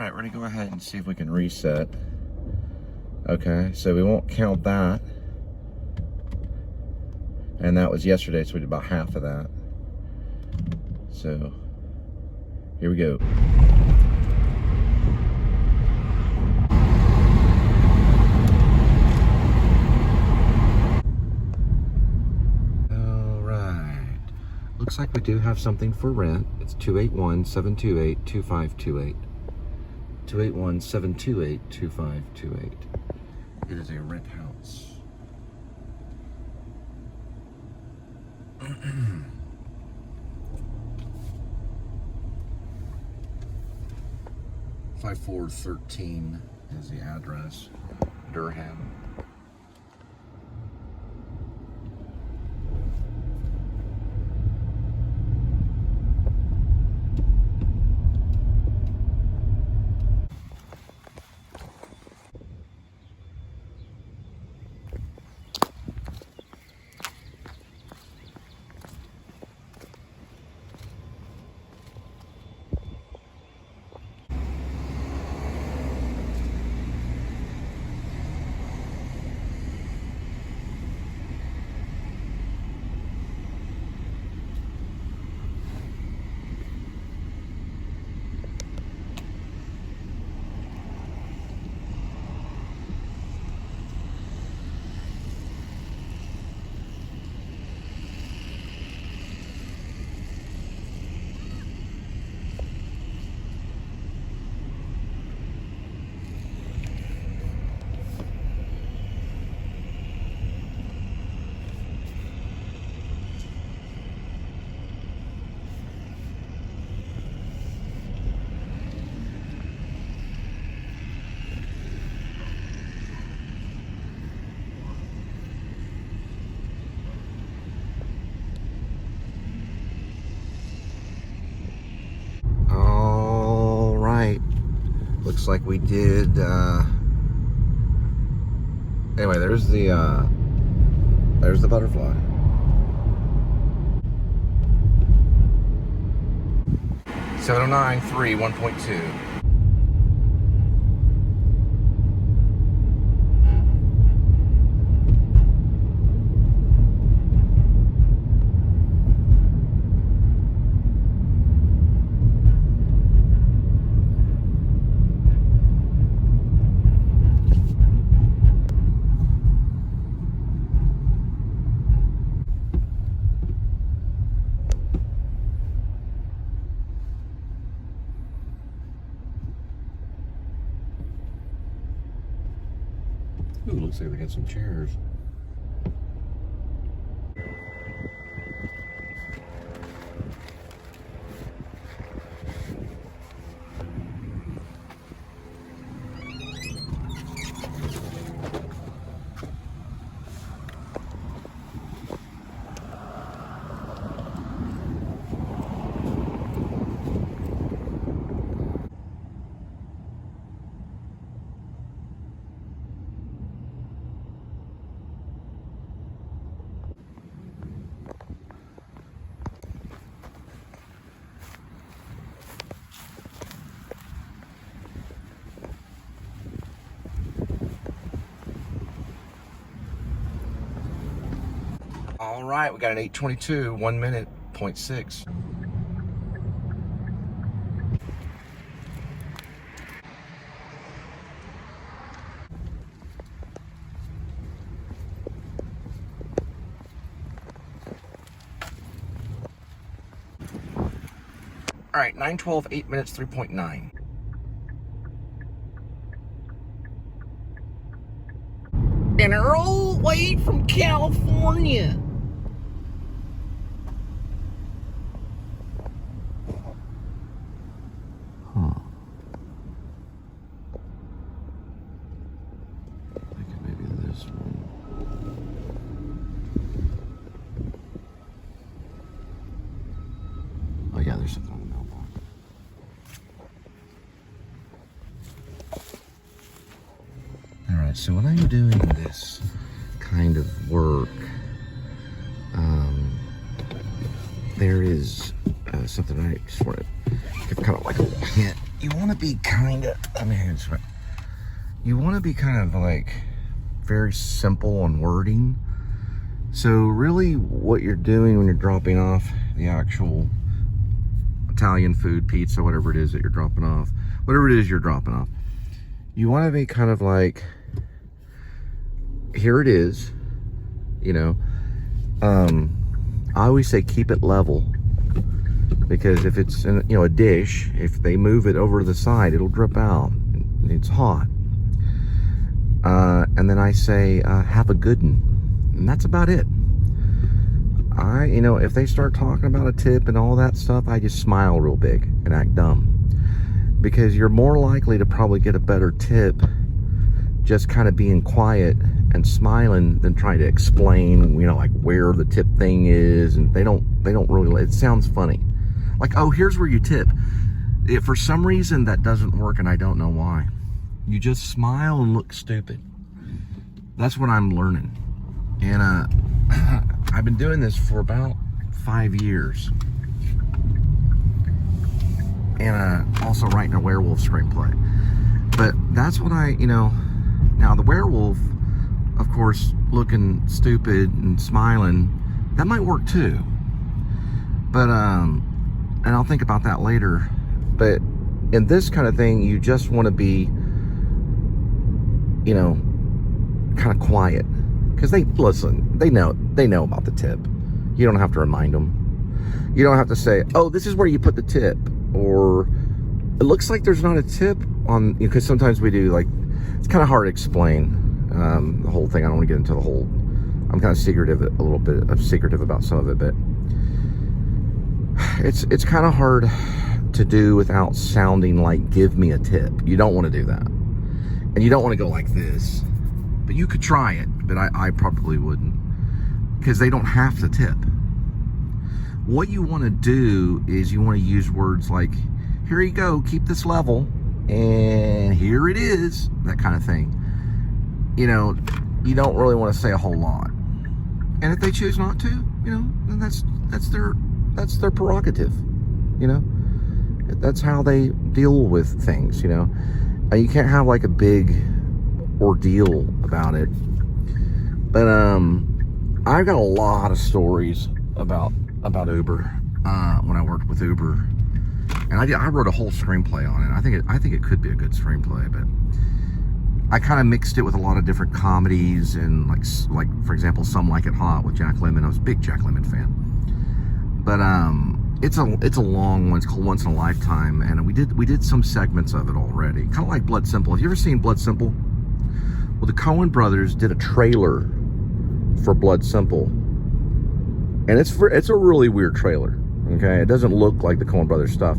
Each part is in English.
Alright, we're going to go ahead and see if we can reset. Okay, so we won't count that. And that was yesterday, so we did about half of that. So, here we go. Alright. Looks like we do have something for rent. It's 281-728-2528. 281-728-2528. It is a rent house. 5413 is the address. Durham. Looks like we did, anyway, there's the butterfly. $709.3 1.2. Ooh, looks like they got some chairs. All right, we got an 8:22, 1 minute, 0.6. All right, 9:12, 8 minutes, 3.9. And they're all the way from California. Yeah, there's something on the mailbox. Alright, so when I'm doing this kind of work, there is something I just want to give kind of like a little hint you want to be kind of, you want to be kind of like very simple on wording. So really what you're doing when you're dropping off the actual Italian food, pizza, whatever it is that you're dropping off, whatever it is you're dropping off, you want to be kind of like, here it is, you know. I always say keep it level, because if it's in, you know, a dish, if they move it over to the side, it'll drip out. It's hot. And then I say have a good one, and that's about it. You know, if they start talking about a tip and all that stuff, I just smile real big and act dumb, because you're more likely to probably get a better tip just kind of being quiet and smiling than trying to explain, you know, like where the tip thing is. And they don't really, it sounds funny. Like, oh, here's where you tip. If for some reason that doesn't work, and I don't know why, you just smile and look stupid. That's what I'm learning. And I've been doing this for about 5 years. And also writing a werewolf screenplay. But that's what you know, now the werewolf, of course, looking stupid and smiling, that might work too. But, and I'll think about that later. But in this kind of thing, you just want to be, you know, kind of quiet. Because they know about the tip. You don't have to remind them. You don't have to say, oh, this is where you put the tip. Or it looks like there's not a tip on, because sometimes we do, like, it's kind of hard to explain the whole thing. I don't want to get into the whole, I'm kind of secretive, a little bit of secretive about some of it, but it's kind of hard to do without sounding like, give me a tip. You don't want to do that. And you don't want to go like this. But you could try it, but I probably wouldn't, because they don't have to tip. What you want to do is you want to use words like, here you go, keep this level, and here it is, that kind of thing. You know, you don't really want to say a whole lot. And if they choose not to, you know, then that's their prerogative, you know. That's how they deal with things, you know. You can't have like a big ordeal about it. But I've got a lot of stories about Uber when I worked with Uber, and I wrote a whole screenplay on it. I think it could be a good screenplay, but I kind of mixed it with a lot of different comedies, and like for example, Some Like It Hot with Jack Lemmon. I was a big Jack Lemmon fan. But it's a long one. It's called Once in a Lifetime, and we did some segments of it already. Kind of like Blood Simple. Have you ever seen Blood Simple? Well, the Coen brothers did a trailer for Blood Simple, and it's a really weird trailer. Okay, it doesn't look like the Coen brothers stuff,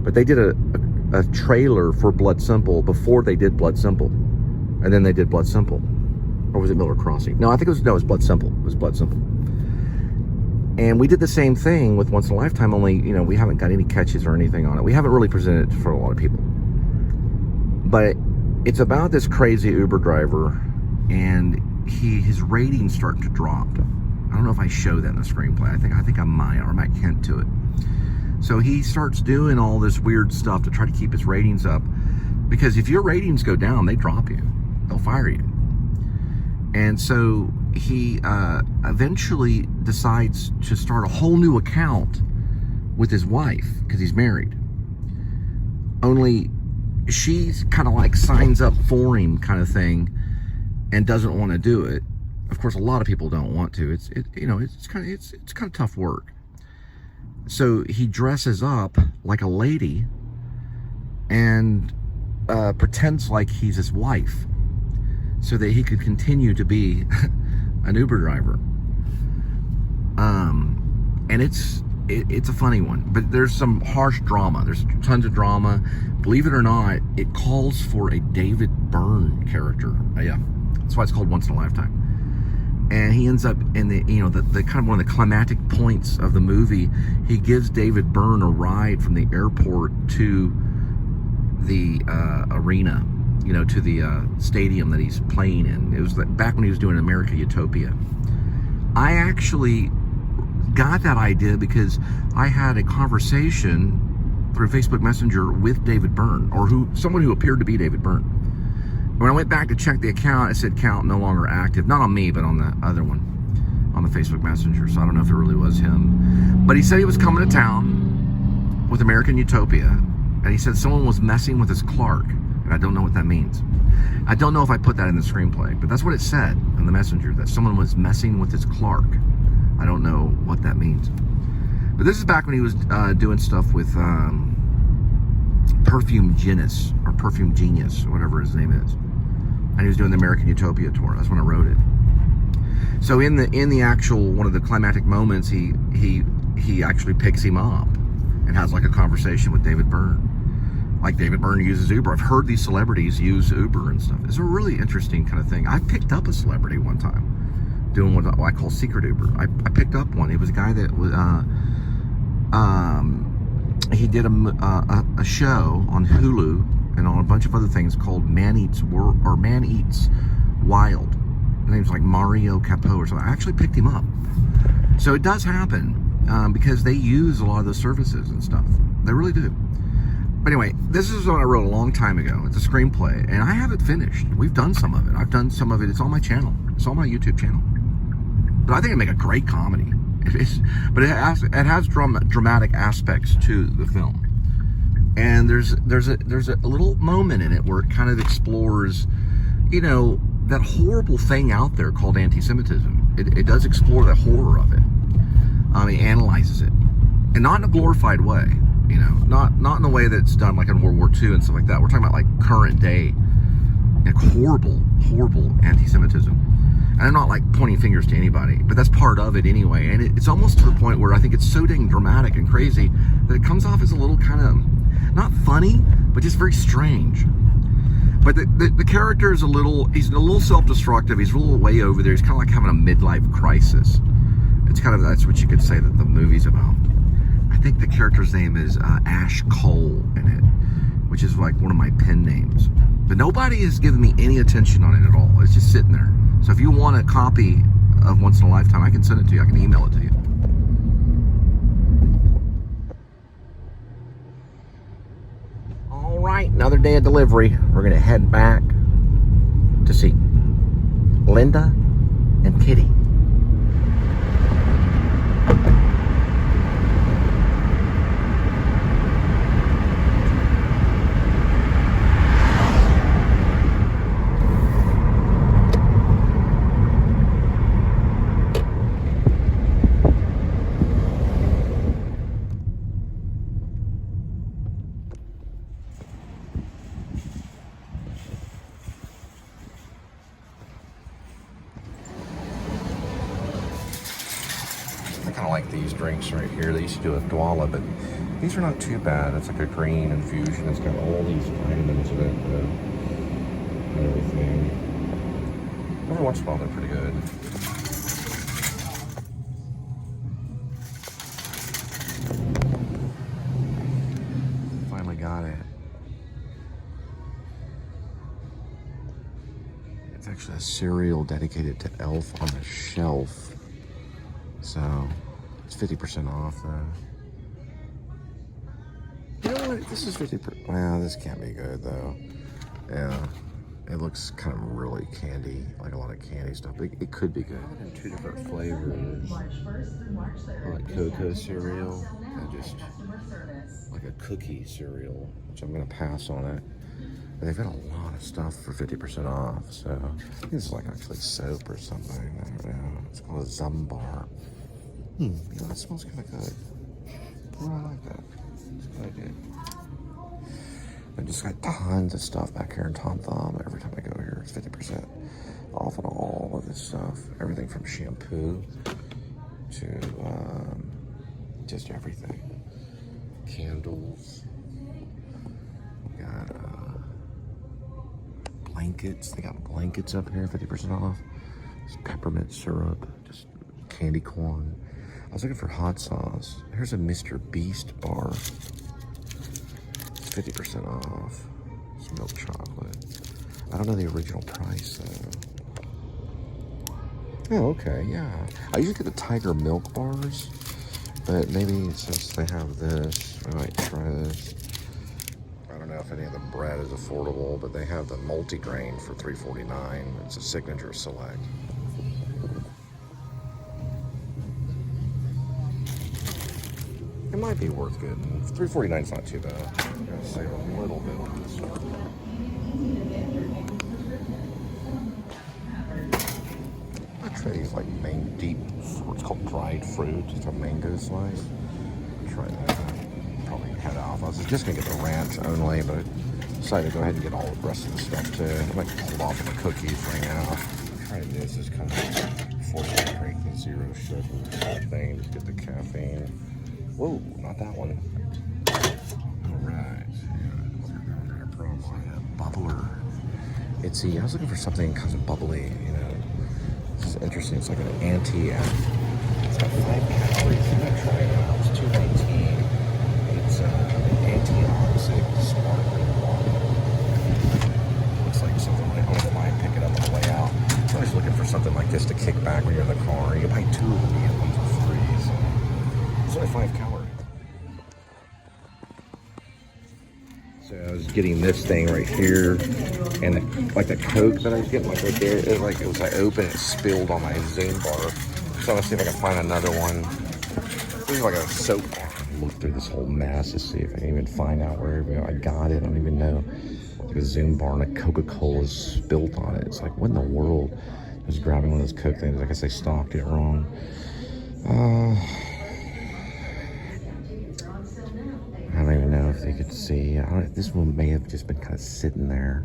but they did a trailer for Blood Simple before they did Blood Simple, and then they did Blood Simple, or was it Miller Crossing? No, I think it was Blood Simple. It was Blood Simple. And we did the same thing with Once in a Lifetime, only, you know, we haven't got any catches or anything on it. We haven't really presented it for a lot of people. But it's about this crazy Uber driver, and his ratings start to drop. I don't know if I show that in the screenplay. I think I might hint to it. So he starts doing all this weird stuff to try to keep his ratings up, because if your ratings go down, they drop you. They'll fire you. And so he eventually decides to start a whole new account with his wife, because he's married. Only she's kind of like signs up for him kind of thing and doesn't want to do it. Of course, a lot of people don't want to. It's kind of tough work. So he dresses up like a lady and pretends like he's his wife, so that he could continue to be an Uber driver. And it's a funny one, but there's some harsh drama. There's tons of drama. Believe it or not, it calls for a David Byrne character. Yeah, that's why it's called Once in a Lifetime. And he ends up in the kind of one of the climactic points of the movie. He gives David Byrne a ride from the airport to the arena, you know, to the stadium that he's playing in. It was like back when he was doing America Utopia. I actually got that idea because I had a conversation through Facebook Messenger with David Byrne, or someone who appeared to be David Byrne. When I went back to check the account, it said count no longer active. Not on me, but on the other one, on the Facebook Messenger. So I don't know if it really was him. But he said he was coming to town with American Utopia, and he said someone was messing with his Clark, and I don't know what that means. I don't know if I put that in the screenplay, but that's what it said in the Messenger, that someone was messing with his Clark. I don't know what that means. But this is back when he was doing stuff with Perfume Genius, or Perfume Genius, or whatever his name is. And he was doing the American Utopia tour. That's when I wrote it. So in the actual, one of the climactic moments, he actually picks him up and has like a conversation with David Byrne. Like David Byrne uses Uber. I've heard these celebrities use Uber and stuff. It's a really interesting kind of thing. I picked up a celebrity one time doing what I call secret Uber. I picked up one. It was a guy that was, he did a show on Hulu and on a bunch of other things called Man Eats Wild. His name's like Mario Capo or something. I actually picked him up. So it does happen because they use a lot of those services and stuff. They really do. But anyway, this is what I wrote a long time ago. It's a screenplay, and I have it finished. We've done some of it. I've done some of it. It's on my channel. It's on my YouTube channel. But I think it'd make a great comedy. But it has dramatic aspects to the film. And there's a little moment in it where it kind of explores, you know, that horrible thing out there called anti-Semitism. It does explore the horror of it. It analyzes it, and not in a glorified way. You know, not in a way that's done like in World War II and stuff like that. We're talking about like current day, like horrible anti-Semitism. And I'm not like pointing fingers to anybody, but that's part of it anyway. And it's almost to the point where I think it's so dang dramatic and crazy that it comes off as a little kind of, not funny, but just very strange. But the character is he's a little self-destructive. He's a little way over there. He's kind of like having a midlife crisis. It's kind of, that's what you could say that the movie's about. I think the character's name is Ash Cole in it, which is like one of my pen names. But nobody has given me any attention on it at all. It's just sitting there. So if you want a copy of Once in a Lifetime, I can send it to you. I can email it to you. All right, another day of delivery. We're going to head back to see Linda and Kitty. I kind of like these drinks right here. They used to do a Dwala, but these are not too bad. It's like a green infusion. It's got all these vitamins in it and everything. Every once in a while, they're pretty good. Finally got it. It's actually a cereal dedicated to Elf on the Shelf. So, it's 50% off though. You know what? This is 50%. Well, this can't be good though. Yeah. It looks kind of really candy, like a lot of candy stuff. But it could be good. In 2 different flavors. Hot cocoa cereal and just like a cookie cereal, which I'm going to pass on it. But they've got a lot of stuff for 50% off. So, I think it's like actually soap or something. I don't know. It's called a Zumbar. You know, that smells kind of good. Oh, I like that. It's a good idea. I just got tons of stuff back here in Tom Thumb. Every time I go here, it's 50% off on all of this stuff. Everything from shampoo to just everything. Candles. We got blankets. They got blankets up here, 50% off. It's peppermint syrup, just candy corn. I was looking for hot sauce. Here's a Mr. Beast bar. It's 50% off. It's milk chocolate. I don't know the original price though. Oh, okay, yeah. I usually get the Tiger milk bars, But maybe since they have this, I might try this. I don't know if any of the bread is affordable, but they have the multi-grain for $3.49. It's a signature select. It might be worth getting. $3.49 is not too bad. I'm gonna save a little bit on this one. I try these like deep, what's called dried fruit. It's a mango slice. Try that. Probably head off. I was just gonna get the ranch only, but I decided to go ahead and get all the rest of the stuff too. I might hold off on the cookies right now. Try this. It's kind of forced drink the zero sugar thing. Just get the caffeine. Whoa, not that one. Alright. Bubbler. It's I was looking for something kind of bubbly, you know. This is interesting. It's like an anti. It's got 5 calories. I'm gonna try it out. It's $2.19. It's antioxidant sparkling water. Looks like something like I might pick it up on the way out. I'm always looking for something like this to kick back when you're in the car. You can buy 2 of them, you get 1 for free. So it's only 5 calories. So I was getting this thing right here, and like the Coke that I was getting, like right there, it was like open, it spilled on my Zoom bar. So I'm gonna see if I can find another one. This is like a soap bar. Look through this whole mess to see if I can even find out where I got it. I don't even know. Like a Zoom bar and a Coca-Cola spilled on it. It's like, what in the world? I was grabbing one of those Coke things. I guess they stocked it wrong. I don't even know if they could see. This one may have just been kind of sitting there.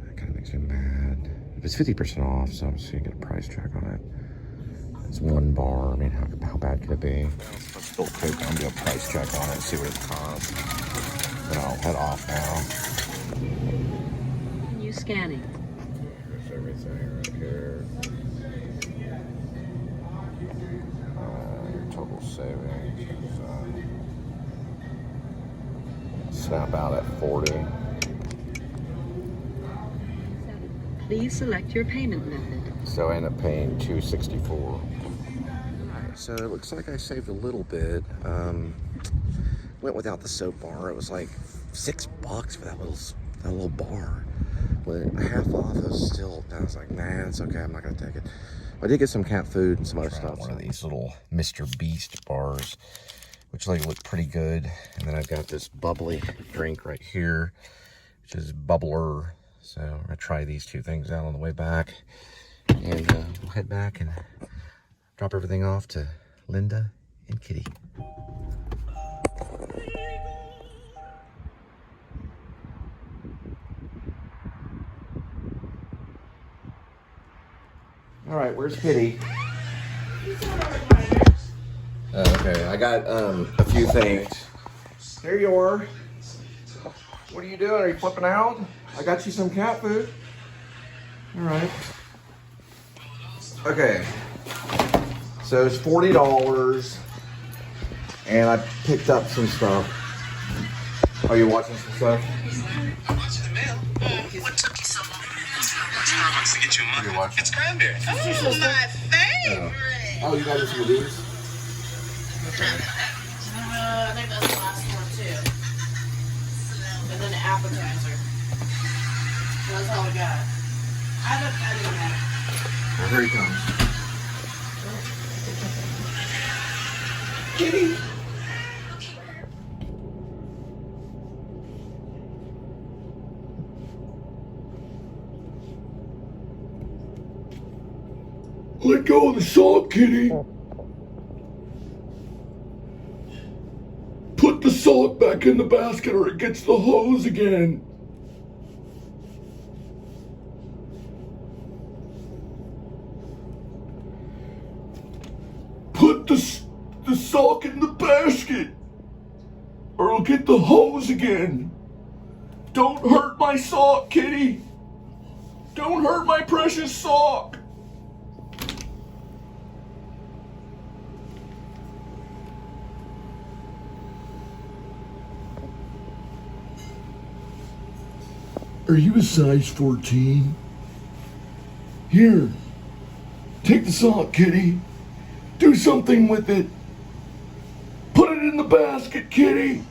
That kind of makes me mad. It's 50% off, so I'm just gonna get a price check on it. It's 1 bar. I mean, how bad could it be? Let's spill Coke. I'm gonna do a price check on it and see what it costs. Then I'll head off now. You scanning? There's everything right here. Your total savings is snap out at 40. Please select your payment method. So I end up paying $2.64. Alright, so it looks like I saved a little bit. Went without the soap bar. It was like $6 for that little bar. With half off, it was still. I was like, nah, it's okay. I'm not gonna take it. I did get some cat food and some other stuff. One of these little Mr. Beast bars, which like look pretty good. And then I've got this bubbly drink right here, which is Bubbler. So I'm gonna try these 2 things out on the way back, and we'll head back and drop everything off to Linda and Kitty. All right, where's Kitty? Okay, I got a few things. There you are. What are you doing? Are you flipping out? I got you some cat food. All right. Okay. So it's $40, and I picked up some stuff. Are you watching some stuff? I'm watching the mail. What took you so long? Starbucks to get you a muffin. You're watching. It's cranberry. Oh, my favorite. Oh, you got some of these? I think that's the last one too. And then the appetizer. That's all we got. I didn't have. Well, here he comes. Kitty. Let go of the salt, Kitty. Put the salt back in the basket or it gets the hose again. Put the salt in the basket or it'll get the hose again. Don't hurt my sock, Kitty. Don't hurt my precious sock. Are you a size 14? Here, take the sock, Kitty. Do something with it. in the basket, kitty.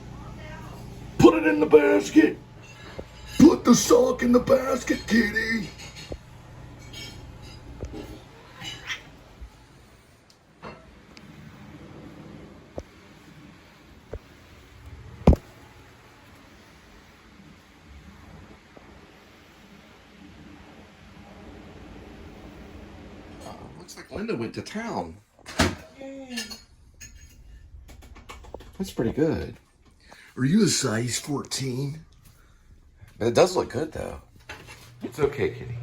Put it in the basket. Put the sock in the basket, kitty. Looks like Linda went to town. That's pretty good. Are you a size 14? But it does look good, though. It's okay, kitty.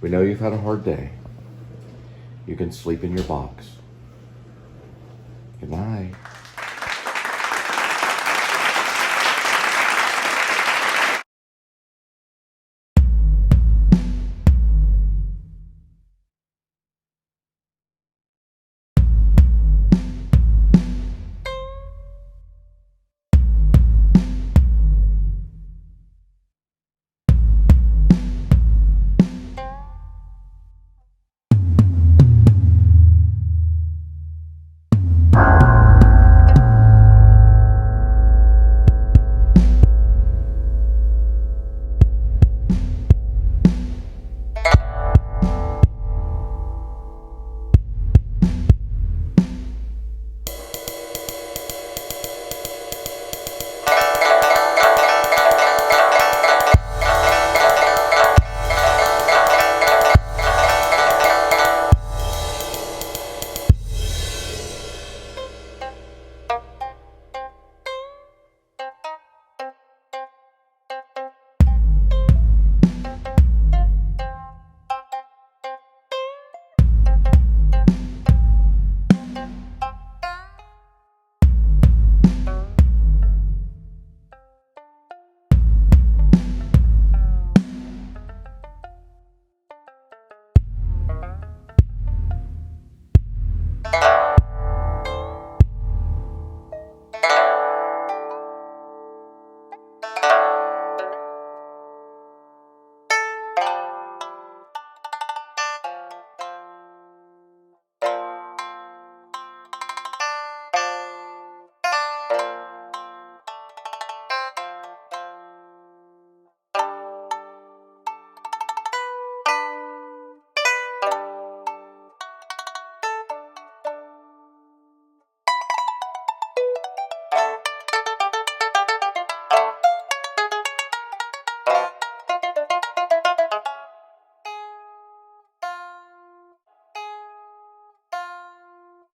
We know you've had a hard day. You can sleep in your box. Good night.